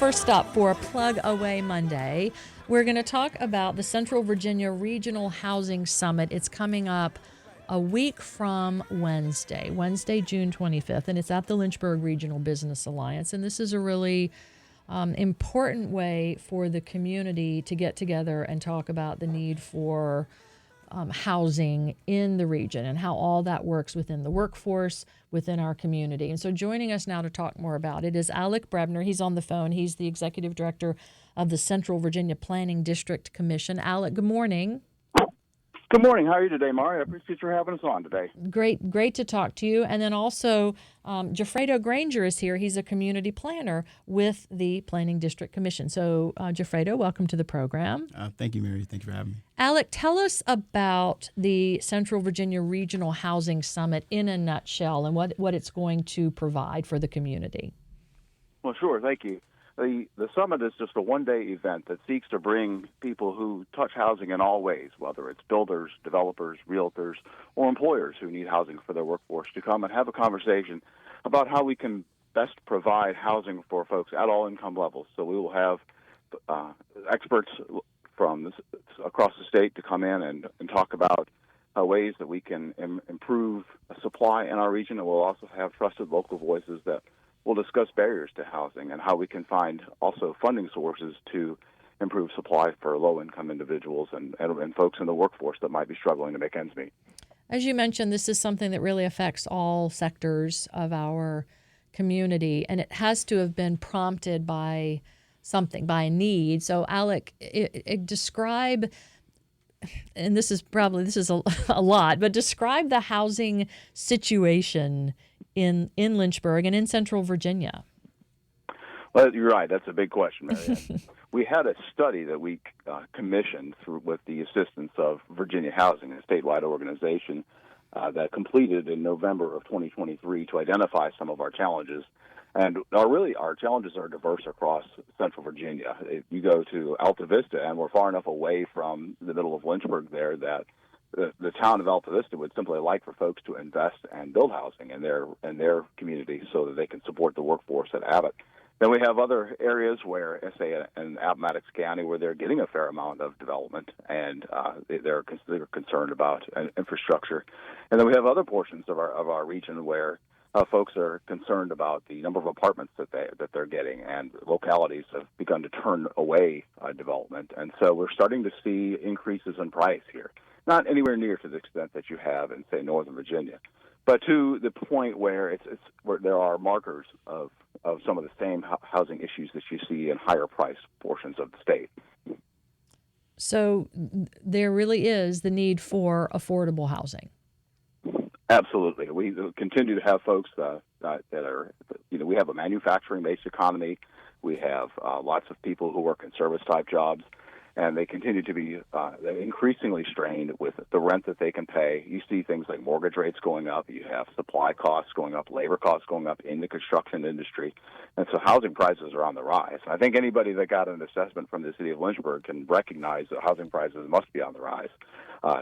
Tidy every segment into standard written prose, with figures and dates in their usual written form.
first up for Plug Away Monday, we're going to talk about the Central Virginia Regional Housing Summit. It's coming up a week from Wednesday, June 25th, and it's at the Lynchburg Regional Business Alliance. And this is a really important way for the community to get together and talk about the need for housing in the region and how all that works within the workforce, within our community. And so joining us now to talk more about it is Alec Brebner. He's on the phone. He's the executive director of the Central Virginia Planning District Commission. Alec, good morning. Good morning. How are you today, Mari? I appreciate you having us on today. Great to talk to you. And then also, Jefrado Granger is here. He's a community planner with the Planning District Commission. So, Jefrado, welcome to the program. Thank you, Mary. Thank you for having me. Alec, tell us about the Central Virginia Regional Housing Summit in a nutshell and what it's going to provide for the community. Well, sure. Thank you. The summit is just a one-day event that seeks to bring people who touch housing in all ways, whether it's builders, developers, realtors, or employers who need housing for their workforce, to come and have a conversation about how we can best provide housing for folks at all income levels. So we will have experts from across the state to come in and talk about ways that we can improve supply in our region, and we'll also have trusted local voices that we'll discuss barriers to housing and how we can find also funding sources to improve supply for low-income individuals and folks in the workforce that might be struggling to make ends meet. As you mentioned, this is something that really affects all sectors of our community, and it has to have been prompted by something, by a need. So, Alec, describe, and this is a lot, but describe the housing situation in Lynchburg and in Central Virginia. Well, you're right. That's a big question, Marianne. We had a study that we commissioned with the assistance of Virginia Housing, a statewide organization that completed in November of 2023 to identify some of our challenges. And our challenges are diverse across Central Virginia. If you go to Alta Vista, and we're far enough away from the middle of Lynchburg there that the town of Alta Vista would simply like for folks to invest and build housing in their community so that they can support the workforce at Abbott. Then we have other areas where, say, in Appomattox County, where they're getting a fair amount of development, and they're concerned about infrastructure. And then we have other portions of our region where folks are concerned about the number of apartments that they're getting, and localities have begun to turn away development. And so we're starting to see increases in price here. Not anywhere near to the extent that you have in, say, Northern Virginia, but to the point where where there are markers of some of the same housing issues that you see in higher priced portions of the state. So there really is the need for affordable housing. Absolutely. We continue to have folks that are, we have a manufacturing-based economy. We have lots of people who work in service-type jobs, and they continue to be increasingly strained with the rent that they can pay. You see things like mortgage rates going up. You have supply costs going up, labor costs going up in the construction industry. And so housing prices are on the rise. I think anybody that got an assessment from the city of Lynchburg can recognize that housing prices must be on the rise.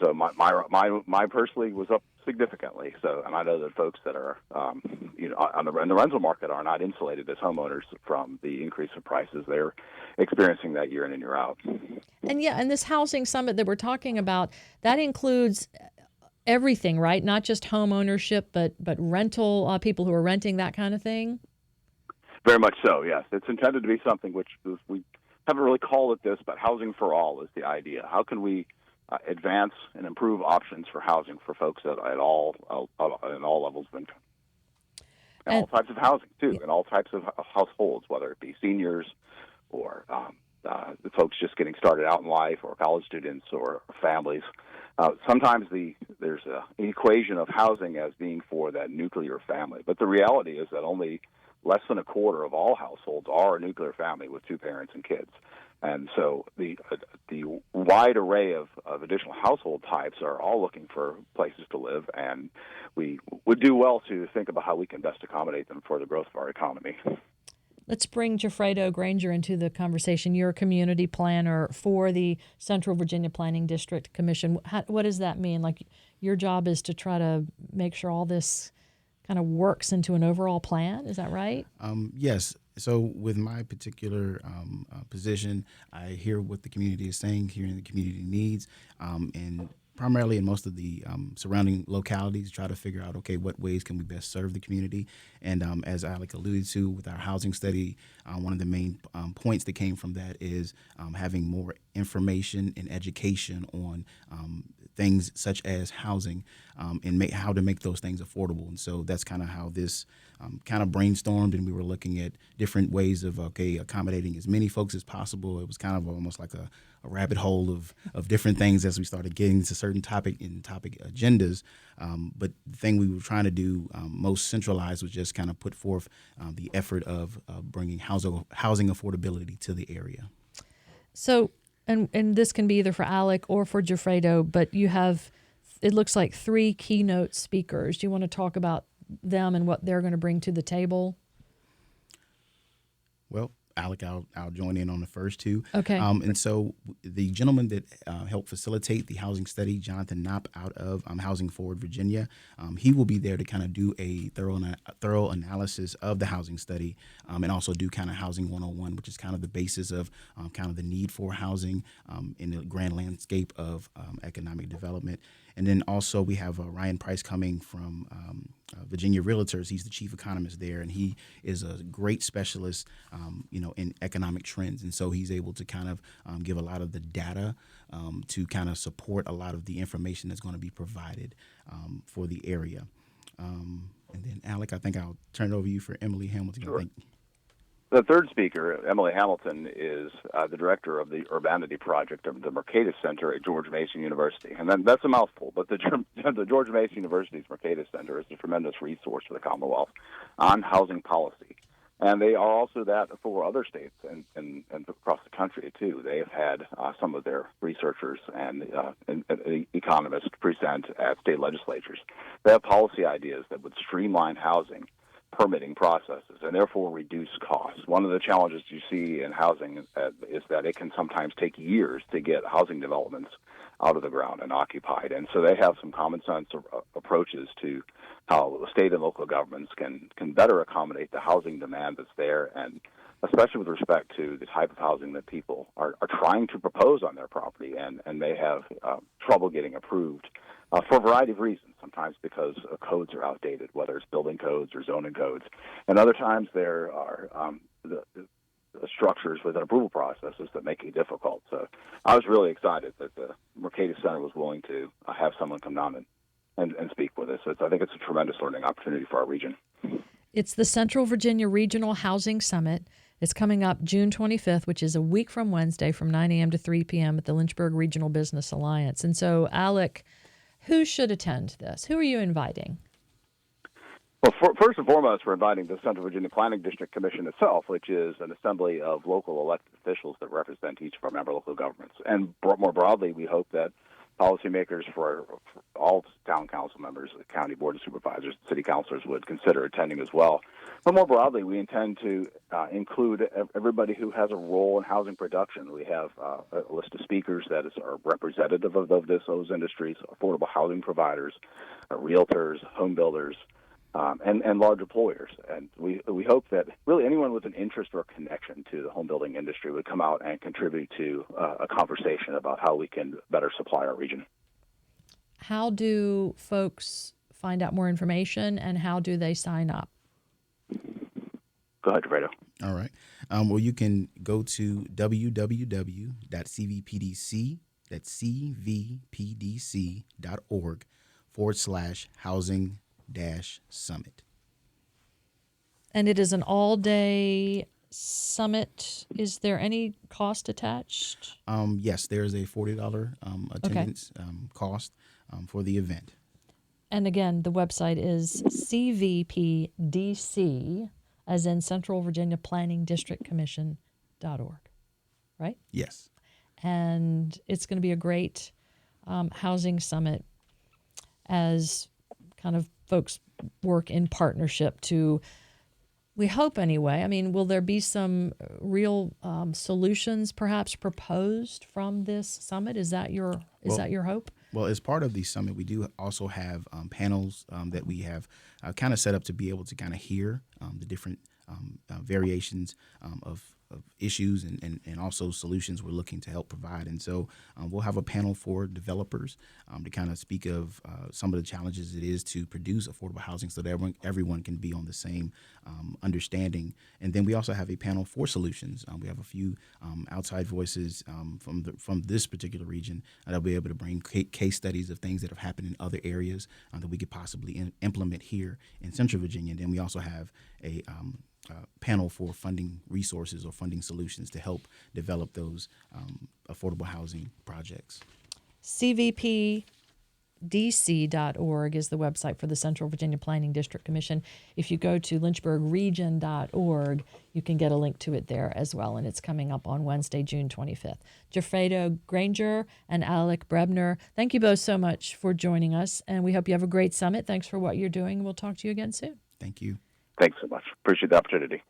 So my personally was up significantly. So, and I know that folks that are, in the rental market are not insulated as homeowners from the increase in prices they're experiencing that year in and year out. And this housing summit that we're talking about, that includes everything, right? Not just home ownership, but rental, people who are renting, that kind of thing? Very much so, yes. It's intended to be something which we haven't really called it this, but housing for all is the idea. How can we advance and improve options for housing for folks in all levels of income? And all types of housing, too, and all types of households, whether it be seniors or the folks just getting started out in life, or college students or families. Sometimes there's an equation of housing as being for that nuclear family, but the reality is that only less than a quarter of all households are a nuclear family with two parents and kids. And so the wide array of additional household types are all looking for places to live, and we would do well to think about how we can best accommodate them for the growth of our economy. Let's bring Jefrado Granger into the conversation. You're a community planner for the Central Virginia Planning District Commission. What does that mean? Like, your job is to try to make sure all this kind of works into an overall plan. Is that right? Yes. So with my particular position, I hear what the community is saying, hearing the community needs, and primarily in most of the surrounding localities, try to figure out, okay, what ways can we best serve the community? And as Alec alluded to with our housing study, one of the main points that came from that is having more information and education on things such as housing and how to make those things affordable. And so that's kind of how this kind of brainstormed, and we were looking at different ways of accommodating as many folks as possible. It was kind of almost like a rabbit hole of different things as we started getting to certain topic agendas. But the thing we were trying to do most centralized was just kind of put forth the effort of bringing housing affordability to the area. So, and this can be either for Alec or for Jefrado, but you have, it looks like 3 keynote speakers. Do you want to talk about them and what they're going to bring to the table? Well, Alec, I'll join in on the first 2. Okay. And so the gentleman that helped facilitate the housing study, Jonathan Knopp, out of Housing Forward, Virginia, he will be there to kind of do a thorough analysis of the housing study and also do kind of Housing 101, which is kind of the basis of kind of the need for housing in the grand landscape of economic development. And then also we have Ryan Price coming from Virginia Realtors. He's the chief economist there, and he is a great specialist, in economic trends. And so he's able to kind of give a lot of the data to kind of support a lot of the information that's going to be provided for the area. And then, Alec, I think I'll turn it over to you for Emily Hamilton. Sure. I think. The third speaker, Emily Hamilton, is the director of the Urbanity Project of the Mercatus Center at George Mason University. And that's a mouthful, but the George Mason University's Mercatus Center is a tremendous resource for the Commonwealth on housing policy. And they are also that for other states and across the country, too. They have had some of their researchers and economists present at state legislatures. They have policy ideas that would streamline housing permitting processes and therefore reduce costs. One of the challenges you see in housing is that it can sometimes take years to get housing developments out of the ground and occupied. And so they have some common sense approaches to how the state and local governments can better accommodate the housing demand that's there, and especially with respect to the type of housing that people are trying to propose on their property and may have trouble getting approved for a variety of reasons, sometimes because codes are outdated, whether it's building codes or zoning codes. And other times there are the structures within approval processes that make it difficult. So I was really excited that the Mercatus Center was willing to have someone come down and speak with us. I think it's a tremendous learning opportunity for our region. It's the Central Virginia Regional Housing Summit. It's coming up June 25th, which is a week from Wednesday, from 9 a.m. to 3 p.m. at the Lynchburg Regional Business Alliance. And so, Alec, who should attend this? Who are you inviting? Well, first and foremost, we're inviting the Central Virginia Planning District Commission itself, which is an assembly of local elected officials that represent each of our member local governments. And more broadly, we hope that policymakers for all town council members, the county board of supervisors, city councilors would consider attending as well. But more broadly, we intend to include everybody who has a role in housing production. We have a list of speakers that are representative of those industries: affordable housing providers, realtors, home builders, and large employers. And we hope that really anyone with an interest or connection to the home building industry would come out and contribute to a conversation about how we can better supply our region. How do folks find out more information, and how do they sign up? Go ahead, Jefrado. All right. Well, you can go to www.cvpdc.org/housing-summit. And it is an all-day summit. Is there any cost attached? Yes, there's a $40 attendance cost for the event. And again, the website is CVPDC, as in Central Virginia Planning District Commission.org, right? Yes. And it's going to be a great housing summit as kind of folks work in partnership to, we hope anyway. I mean, will there be some real solutions perhaps proposed from this summit? Is that your hope? Well, as part of the summit, we do also have panels that we have kind of set up to be able to kind of hear the different variations of issues and also solutions we're looking to help provide. And so we'll have a panel for developers to kind of speak of some of the challenges it is to produce affordable housing so that everyone can be on the same understanding. And then we also have a panel for solutions. We have a few outside voices from this particular region that'll be able to bring case studies of things that have happened in other areas that we could possibly implement here in Central Virginia. And then we also have a panel for funding resources or funding solutions to help develop those affordable housing projects. CVPDC.org is the website for the Central Virginia Planning District Commission. If you go to lynchburgregion.org, you can get a link to it there as well, and it's coming up on Wednesday, June 25th. Jefrado, Granger, and Alec, Brebner, thank you both so much for joining us, and we hope you have a great summit. Thanks for what you're doing. We'll talk to you again soon. Thank you. Thanks so much. Appreciate the opportunity.